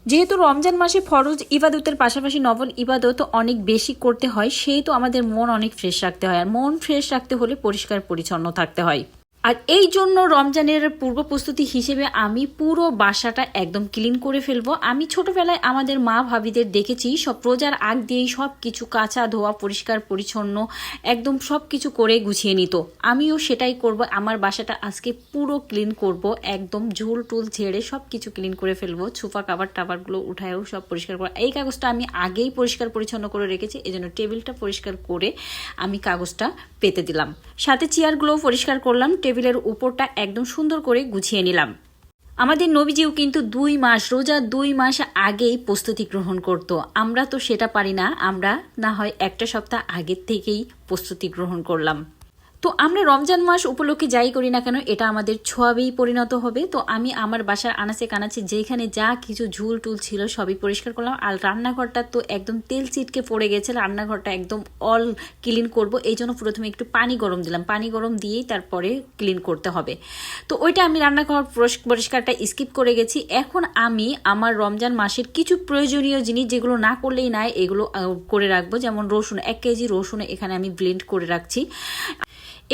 যেহেতু রমজান মাসে ফরজ ইবাদতের পাশাপাশি নফল ইবাদত অনেক বেশি করতে হয়, সেহেতু আমাদের মন অনেক ফ্রেশ রাখতে হয়। আর মন ফ্রেশ রাখতে হলে পরিষ্কার পরিচ্ছন্ন থাকতে হয়। আর এই জন্য রমজানের পূর্ব প্রস্তুতি হিসেবে আমি পুরো বাসাটা একদম ক্লিন করে ফেলবো। আমি ছোটবেলায় আমাদের মা ভাবিদের দেখেছি সব রোজার আগ দিয়েই সব কিছু কাঁচা ধোয়া পরিষ্কার পরিচ্ছন্ন একদম সব কিছু করে গুছিয়ে নিত। আমিও সেটাই করব। আমার বাসাটা আজকে পুরো ক্লিন করব, একদম ঝুল টুল ঝেড়ে সব কিছু ক্লিন করে ফেলবো। সোফা কাভার টাভারগুলো উঠায়ও সব পরিষ্কার করে। এই কাগজটা আমি আগেই পরিষ্কার পরিচ্ছন্ন করে রেখেছি, এজন্য টেবিলটা পরিষ্কার করে আমি কাগজটা পেতে দিলাম। সাথে চেয়ারগুলো পরিষ্কার করলাম, টেবিলের উপরটা একদম সুন্দর করে গুছিয়ে নিলাম। আমাদের নবীজিও কিন্তু 2 মাস রোজা 2 মাস আগেই প্রস্তুতি গ্রহণ করত। আমরা তো সেটা পারি না, আমরা না হয় একটা সপ্তাহ আগের থেকেই প্রস্তুতি গ্রহণ করলাম। তো আমরা রমজান মাস উপলক্ষে যাই করি না কেন, এটা আমাদের ছোঁয়াবেই পরিণত হবে। তো আমি আমার বাসার আনাচে কানাচে যেখানে যা কিছু ঝুল টুল ছিল সবই পরিষ্কার করলাম। আর রান্নাঘরটা তো একদম তেল চিটকে পড়ে গেছে, রান্নাঘরটা একদম অল ক্লিন করব। এই জন্য প্রথমে একটু পানি গরম দিলাম, পানি গরম দিয়েই তারপরে ক্লিন করতে হবে। তো ওইটা আমি রান্নাঘর পরিষ্কারটা স্কিপ করে গেছি। এখন আমি আমার রমজান মাসের কিছু প্রয়োজনীয় জিনিস যেগুলো না করলেই নাই এগুলো করে রাখবো। যেমন রসুন, 1 কেজি রসুন এখানে আমি ব্লেন্ড করে রাখছি।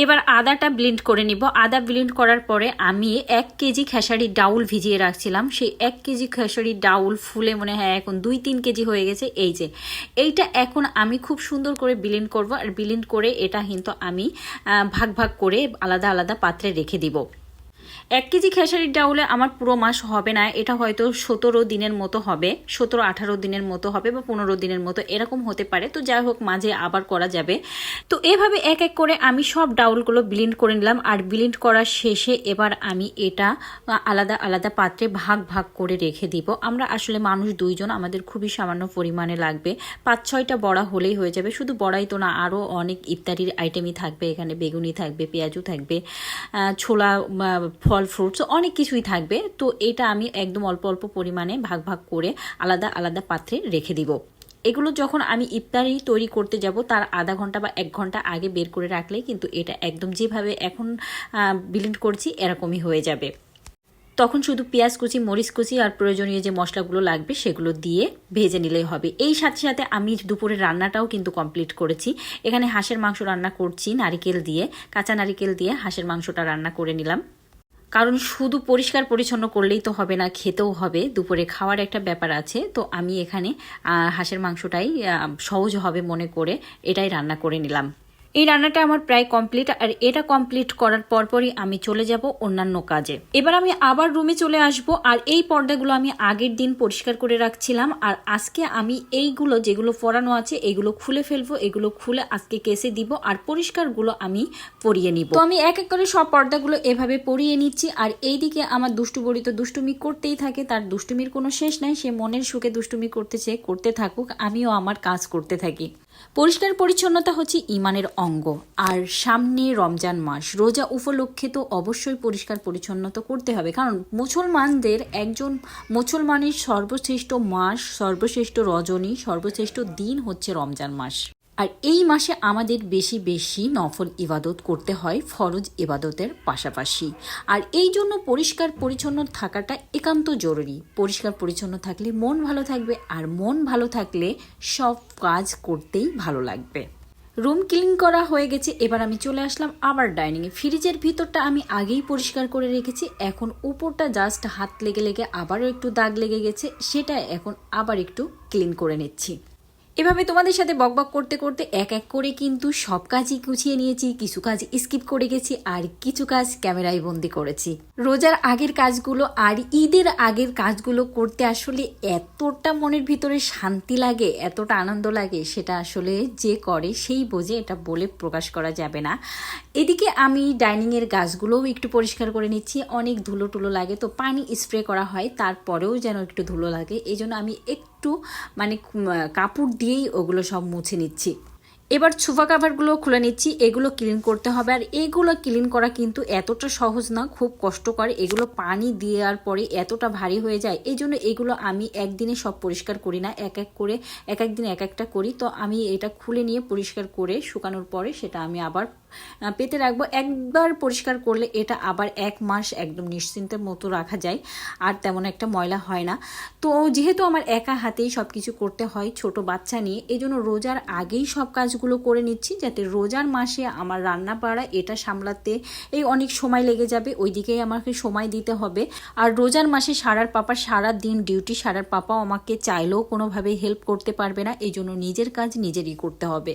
এবার আদাটা ব্লেন্ড করে নিব। আদা ব্লেন্ড করার পরে আমি 1 কেজি খেসারির ডাউল ভিজিয়ে রাখছিলাম। সেই 1 কেজি খেসারির ডাউল ফুলে মনে হয় এখন 2-3 কেজি হয়ে গেছে। এই যে এইটা এখন আমি খুব সুন্দর করে ব্লেন্ড করব। আর ব্লেন্ড করে এটা কিন্তু আমি ভাগ ভাগ করে আলাদা আলাদা পাত্রে রেখে দিব। 1 কেজি খেসারির ডাউলে আমার পুরো মাস হবে না, এটা হয়তো 17 দিনের মতো হবে, 17-18 দিনের মতো হবে বা 15 দিনের মতো এরকম হতে পারে। তো যাই হোক, মাঝে আবার করা যাবে। তো এভাবে এক এক করে আমি সব ডাউলগুলো ব্লেন্ড করে নিলাম। আর ব্লেন্ড করার শেষে এবার আমি এটা আলাদা আলাদা পাত্রে ভাগ ভাগ করে রেখে দিব। আমরা আসলে মানুষ 2 জন, আমাদের খুবই সামান্য পরিমাণে লাগবে। 5-6টা বড়া হলেই হয়ে যাবে। শুধু বড়াই তো না, আরও অনেক ইফতারির আইটেমই থাকবে এখানে। বেগুনি থাকবে, পেঁয়াজু থাকবে, ছোলা, ফল, ফ্রুটস অনেক কিছুই থাকবে। তো এটা আমি একদম অল্প অল্প পরিমাণে ভাগ ভাগ করে আলাদা আলাদা পাত্রে রেখে দিব। এগুলো যখন আমি ইফতারি তৈরি করতে যাব তার আধা ঘন্টা বা 1 ঘন্টা আগে বের করে রাখলে কিন্তু এটা একদম যেভাবে এখন ব্লেন্ড করছি এরকমই হয়ে যাবে। তখন শুধু পেঁয়াজ কুচি, মরিচ কুচি আর প্রয়োজনীয় যে মশলাগুলো লাগবে সেগুলো দিয়ে ভেজে নিলেই হবে। এই সাথে সাথে আমি দুপুরের রান্নাটাও কিন্তু কমপ্লিট করেছি। এখানে হাঁসের মাংস রান্না করছি নারিকেল দিয়ে, কাঁচা নারিকেল দিয়ে হাঁসের মাংসটা রান্না করে নিলাম। কারণ শুধু পরিষ্কার পরিচ্ছন্ন করলেই তো হবে না, খেতেও হবে, দুপুরে খাওয়ার একটা ব্যাপার আছে। তো আমি এখানে হাঁসের মাংসটাই সহজ হবে মনে করে এটাই রান্না করে নিলাম। এই রান্নাটা আমার প্রায় কমপ্লিট। আর এটা কমপ্লিট করার পরপরই আমি চলে যাব অন্যান্য কাজে। এবার আমি আবার রুমে চলে আসব। আর এই পর্দাগুলো আমি আগের দিন পরিষ্কার করে রাখছিলাম। আর আজকে আমি এইগুলো যেগুলো পরানো আছে এগুলো খুলে ফেলবো। এগুলো খুলে আজকে কেসে দিব আর পরিষ্কারগুলো আমি পরিয়ে নিব। তো আমি এক এক করে সব পর্দাগুলো এভাবে পরিয়ে নিচ্ছি। আর এইদিকে আমার দুষ্টু বড়ি তো দুষ্টুমি করতেই থাকে, তার দুষ্টুমির কোনো শেষ নাই। সে মনের সুখে দুষ্টুমি করতেছে, করতে থাকুক, আমিও আমার কাজ করতে থাকি। পরিষ্কার পরিচ্ছন্নতা হচ্ছে ইমানের অঙ্গ। আর সামনে রমজান মাস, রোজা উপলক্ষে তো অবশ্যই পরিষ্কার পরিচ্ছন্নতা করতে হবে। কারণ মুসলমানদের একজন মুসলমানের সর্বশ্রেষ্ঠ মাস, সর্বশ্রেষ্ঠ রজনী, সর্বশ্রেষ্ঠ দিন হচ্ছে রমজান মাস। আর এই মাসে আমাদের বেশি বেশি নফল ইবাদত করতে হয় ফরজ ইবাদতের পাশাপাশি। আর এই জন্য পরিষ্কার পরিচ্ছন্ন থাকাটা একান্ত জরুরি। পরিষ্কার পরিচ্ছন্ন থাকলে মন ভালো থাকবে, আর মন ভালো থাকলে সব কাজ করতেই ভালো লাগবে। রুম ক্লিন করা হয়ে গেছে। এবার আমি চলে আসলাম আবার ডাইনিংয়ে। ফ্রিজের ভিতরটা আমি আগেই পরিষ্কার করে রেখেছি, এখন উপরটা জাস্ট হাত লেগে লেগে আবারও একটু দাগ লেগে গেছে, সেটা এখন আবার একটু ক্লিন করে নিচ্ছি। এভাবে তোমাদের সাথে বকবক করতে করতে এক এক করে কিন্তু সব কাজই গুছিয়ে নিয়েছি। কিছু কাজ স্কিপ করে গেছি আর কিছু কাজ ক্যামেরায় বন্দি করেছি। রোজার আগের কাজগুলো আর ঈদের আগের কাজগুলো করতে আসলে এতটা মনের ভিতরে শান্তি লাগে, এতটা আনন্দ লাগে, সেটা আসলে যে করে সেই বোঝে, এটা বলে প্রকাশ করা যাবে না। এদিকে আমি ডাইনিংয়ের গাছগুলোও একটু পরিষ্কার করে নিচ্ছি। অনেক ধুলো টুলো লাগে, তো পানি স্প্রে করা হয়, তারপরেও যেন একটু ধুলো লাগে, এই জন্য আমি একটু কাপড় দিয়েই ওগুলো সব মুছে নিচ্ছি। এবার সোফা কাভারগুলো খুলে নিচ্ছি, এগুলো ক্লিন করতে হবে। আর এগুলো ক্লিন করা কিন্তু এতটা সহজ না, খুব কষ্টকর। এগুলো পানি দেওয়ার পরে এতটা ভারী হয়ে যায়, এই জন্য এগুলো আমি একদিনে সব পরিষ্কার করি না, এক এক করে এক এক দিন এক একটা করি। তো আমি এটা খুলে নিয়ে পরিষ্কার করে শুকানোর পরে সেটা আমি আবার পেতে রাখবো। একবার পরিষ্কার করলে এটা আবার 1 মাস একদম নিশ্চিন্তের মতো রাখা যায়, আর তেমন একটা ময়লা হয় না। তো যেহেতু আমার একা হাতেই সব কিছু করতে হয় ছোট বাচ্চা নিয়ে, এই জন্য রোজার আগেই সব কাজগুলো করে নিচ্ছি, যাতে রোজার মাসে আমার রান্না বাড়া এটা সামলাতে অনেক সময় লেগে যাবে, ওইদিকেই আমাকে সময় দিতে হবে। আর রোজার মাসে সারার পাপার সারা দিন ডিউটি, সারার পাপাও আমাকে চাইলেও কোনোভাবেই হেল্প করতে পারবে না, এই জন্য নিজের কাজ নিজেরই করতে হবে।